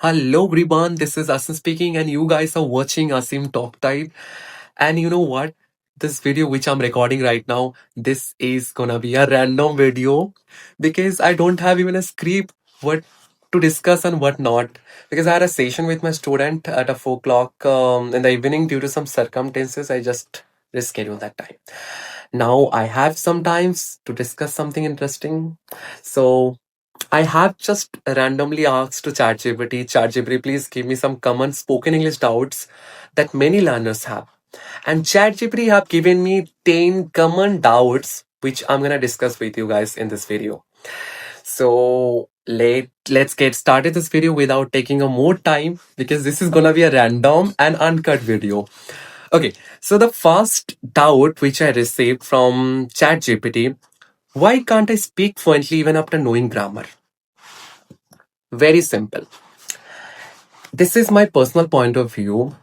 Hello everyone, this is Asim speaking and you guys are watching Asim Talk Type. And you know what? This video which I'm recording right now, this is gonna be a random video because I don't have even a script what to discuss and what not. Because I had a session with my student at a 4 o'clock in the evening due to some circumstances. I just rescheduled that time. Now I have some times to discuss something interesting. So I have just randomly asked to ChatGPT, please give me some common spoken English doubts that many learners have. And ChatGPT have given me 10 common doubts which I'm gonna discuss with you guys in this video. So let's get started this video without taking a more time because this is gonna be a random and uncut video. Okay, so the first doubt which I received from ChatGPT, why can't I speak fluently even after knowing grammar? Very simple. This is my personal point of view.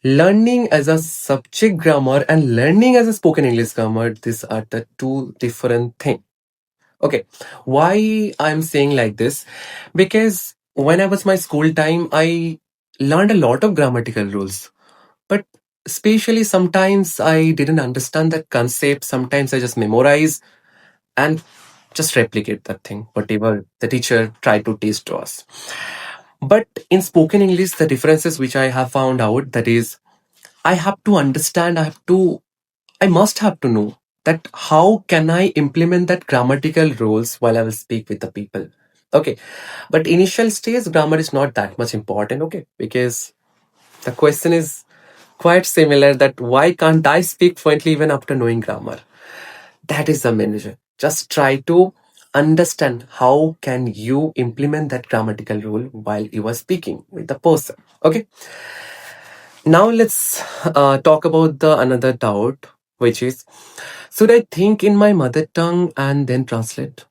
Learning as a subject grammar and learning as a spoken English grammar, these are the two different things. Okay, why I'm saying like this? Because when I was my school time, I learned a lot of grammatical rules, but especially sometimes I didn't understand that concept. Sometimes I just memorize and just replicate that thing, whatever the teacher tried to teach to us. But in spoken English, the differences which I have found out that is, I have to understand, I must have to know that how can I implement that grammatical rules while I will speak with the people. Okay. But initial stage grammar is not that much important. Okay. Because the question is quite similar that why can't I speak fluently even after knowing grammar? That is the main reason. Just try to understand how can you implement that grammatical rule while you are speaking with the person. Okay. Now let's talk about the another doubt, which is, should I think in my mother tongue and then translate?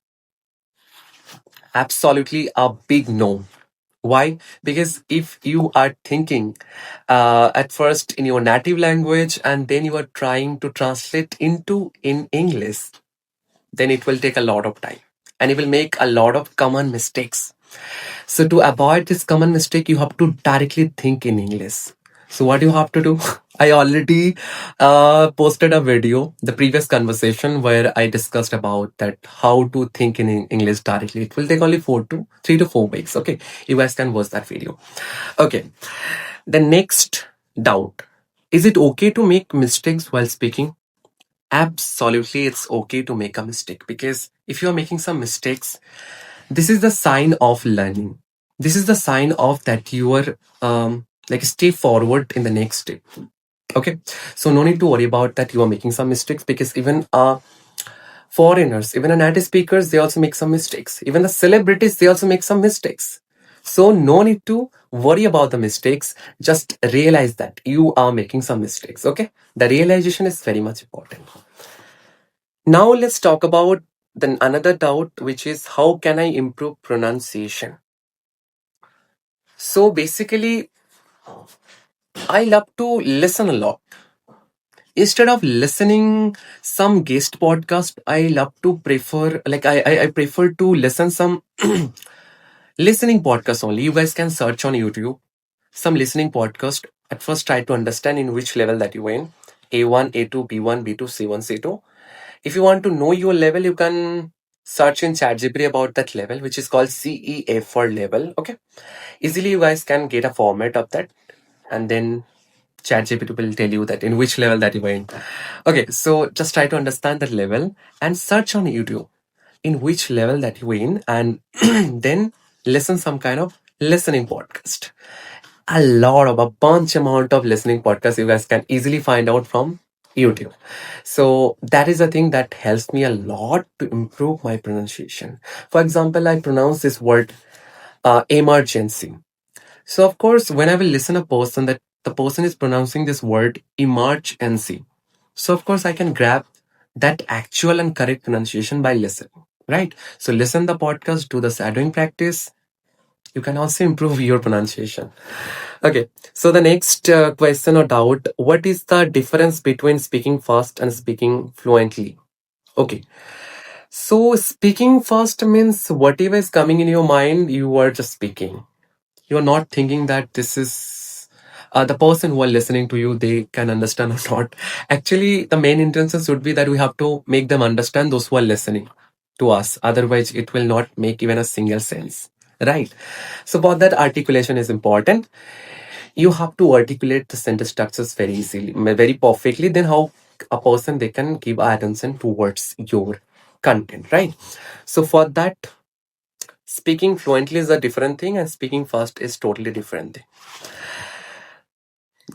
Absolutely a big no. Why? Because if you are thinking at first in your native language and then you are trying to translate into in English, then it will take a lot of time and you will make a lot of common mistakes. So to avoid this common mistake, you have to directly think in English. So what do you have to do? I already posted a video, the previous conversation where I discussed about that how to think in English directly. It will take only 3 to 4 weeks. Okay, you guys can watch that video. Okay, the next doubt: is it okay to make mistakes while speaking? Absolutely, it's okay to make a mistake because if you are making some mistakes, this is the sign of learning. This is the sign of that you are like stay forward in the next step. Okay, so no need to worry about that you are making some mistakes because even foreigners, even native speakers, they also make some mistakes. Even the celebrities, they also make some mistakes. So no need to worry about the mistakes. Just realize that you are making some mistakes. Okay, the realization is very much important. Now let's talk about then another doubt, which is how can I improve pronunciation? So basically, I love to listen a lot. Instead of listening some guest podcast, I love to prefer like I prefer to listen some listening podcast only. You guys can search on YouTube some listening podcast. At first, try to understand in which level that you're in. A1, A2, B1, B2, C1, C2. If you want to know your level, you can search in ChatGPT about that level, which is called CEF for level. Okay. Easily you guys can get a format of that and then ChatGPT will tell you that in which level that you are in. Okay, so just try to understand that level and search on YouTube in which level that you're in and then listen some kind of listening podcast. A bunch amount of listening podcasts you guys can easily find out from YouTube. So that is a thing that helps me a lot to improve my pronunciation. For example, I pronounce this word emergency. So of course, when I will listen a person that the person is pronouncing this word emergency. So of course, I can grab that actual and correct pronunciation by listening. Right. So listen the podcast, do the shadowing practice. You can also improve your pronunciation. Okay. So the next question or doubt: what is the difference between speaking fast and speaking fluently? Okay. So speaking fast means whatever is coming in your mind, you are just speaking. you're not thinking that this is the person who are listening to you, they can understand or not. Actually, the main intention should be that we have to make them understand, those who are listening to us. Otherwise, it will not make even a single sense. Right. So, for that, articulation is important. You have to articulate the sentence structures very easily, very perfectly. Then, how a person they can give attention towards your content, right? So, for that, speaking fluently is a different thing, and speaking fast is totally different thing.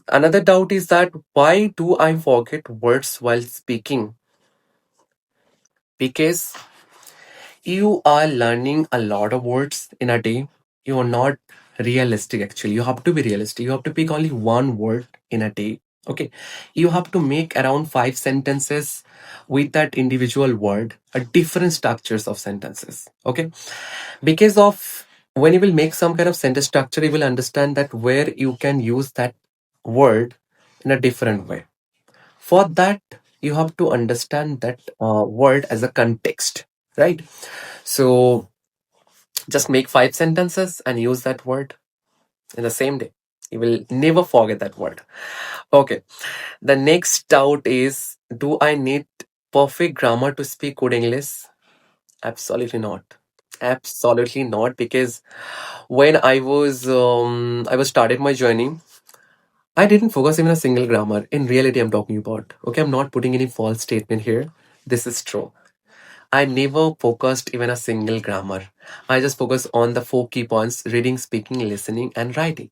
Another doubt is that why do I forget words while speaking? Because you are learning a lot of words in a day. You are not realistic actually. You have to be realistic. You have to pick only one word in a day. Okay. You have to make around 5 sentences with that individual word, a different structures of sentences. Okay. Because of when you will make some kind of sentence structure, you will understand that where you can use that word in a different way. For that, you have to understand that word as a context, right? So just make 5 sentences and use that word in the same day. You will never forget that word. Okay. The next doubt is, do I need perfect grammar to speak good English? Absolutely not. Absolutely not. Because when I was started my journey, I didn't focus even a single grammar. In reality, I'm talking about. Okay, I'm not putting any false statement here. This is true. I never focused even a single grammar. I just focus on the 4 key points: reading, speaking, listening, and writing.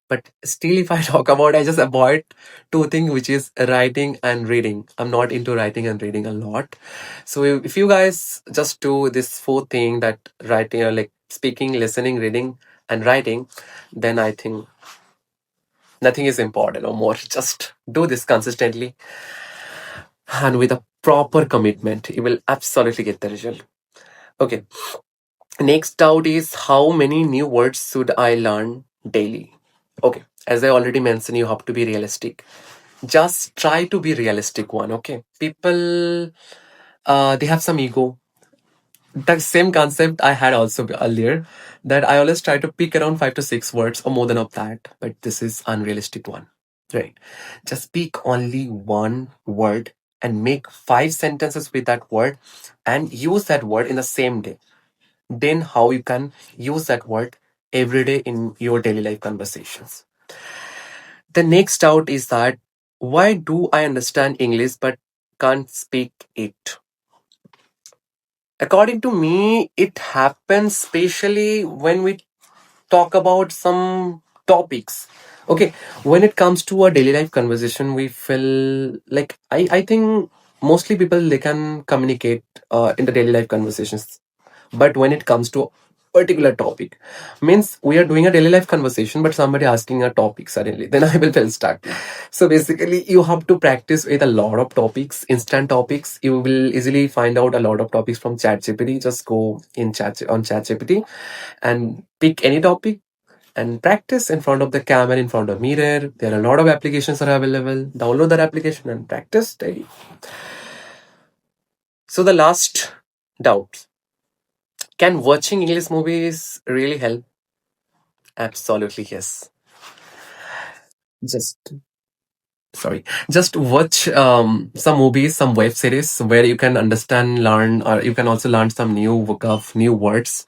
But still, if I talk about, I just avoid two things, which is writing and reading. I'm not into writing and reading a lot. So if you guys just do this 4 thing, that writing, like speaking, listening, reading, and writing, then I think nothing is important or more. Just do this consistently and with a proper commitment. You will absolutely get the result. Okay. Next doubt is, how many new words should I learn daily? Okay. As I already mentioned, you have to be realistic. Just try to be realistic one. Okay. People, they have some ego. The same concept I had also earlier, that I always try to pick around 5 to 6 words or more than of that, but this is unrealistic one. Right. Just pick only one word and make 5 sentences with that word and use that word in the same day. Then how you can use that word every day in your daily life conversations. The next doubt is that, why do I understand English but can't speak it? According to me, it happens especially when we talk about some topics. Okay, when it comes to a daily life conversation, we feel like I think mostly people they can communicate in the daily life conversations. But when it comes to particular topic, means we are doing a daily life conversation, but somebody asking a topic suddenly, then I will feel stuck. So basically, you have to practice with a lot of topics, instant topics. You will easily find out a lot of topics from ChatGPT. Just go in ChatGPT and pick any topic and practice in front of the camera, in front of mirror. There are a lot of applications that are available. Download that application and practice daily. So the last doubt: can watching English movies really help? Absolutely yes. Just sorry, just watch some movies, some web series where you can understand, learn, or you can also learn some new vocab, new words.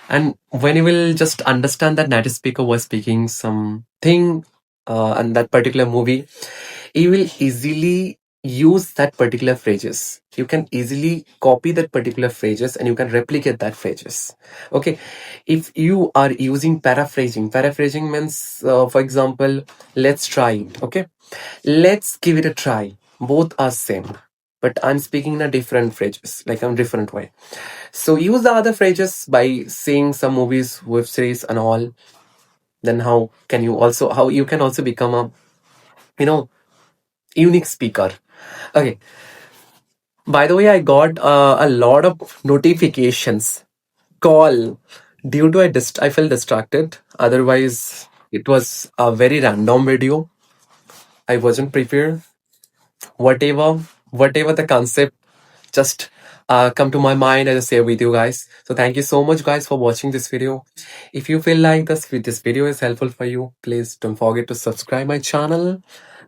And when you will just understand that native speaker was speaking something and that particular movie, you will easily use that particular phrases. You can easily copy that particular phrases and you can replicate that phrases. Okay. If you are using paraphrasing means, for example, let's try it. Okay. Let's give it a try. Both are same, but I'm speaking in a different phrases, like a different way. So use the other phrases by seeing some movies, web series, and all. Then how you can also become a you know unique speaker. Okay. By the way, I got a lot of notifications, call. Due to I felt distracted. Otherwise, it was a very random video. I wasn't prepared. Whatever the concept, just come to my mind and share with you guys. So thank you so much guys for watching this video. If you feel like this video is helpful for you, please don't forget to subscribe my channel.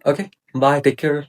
Okay, bye, take care.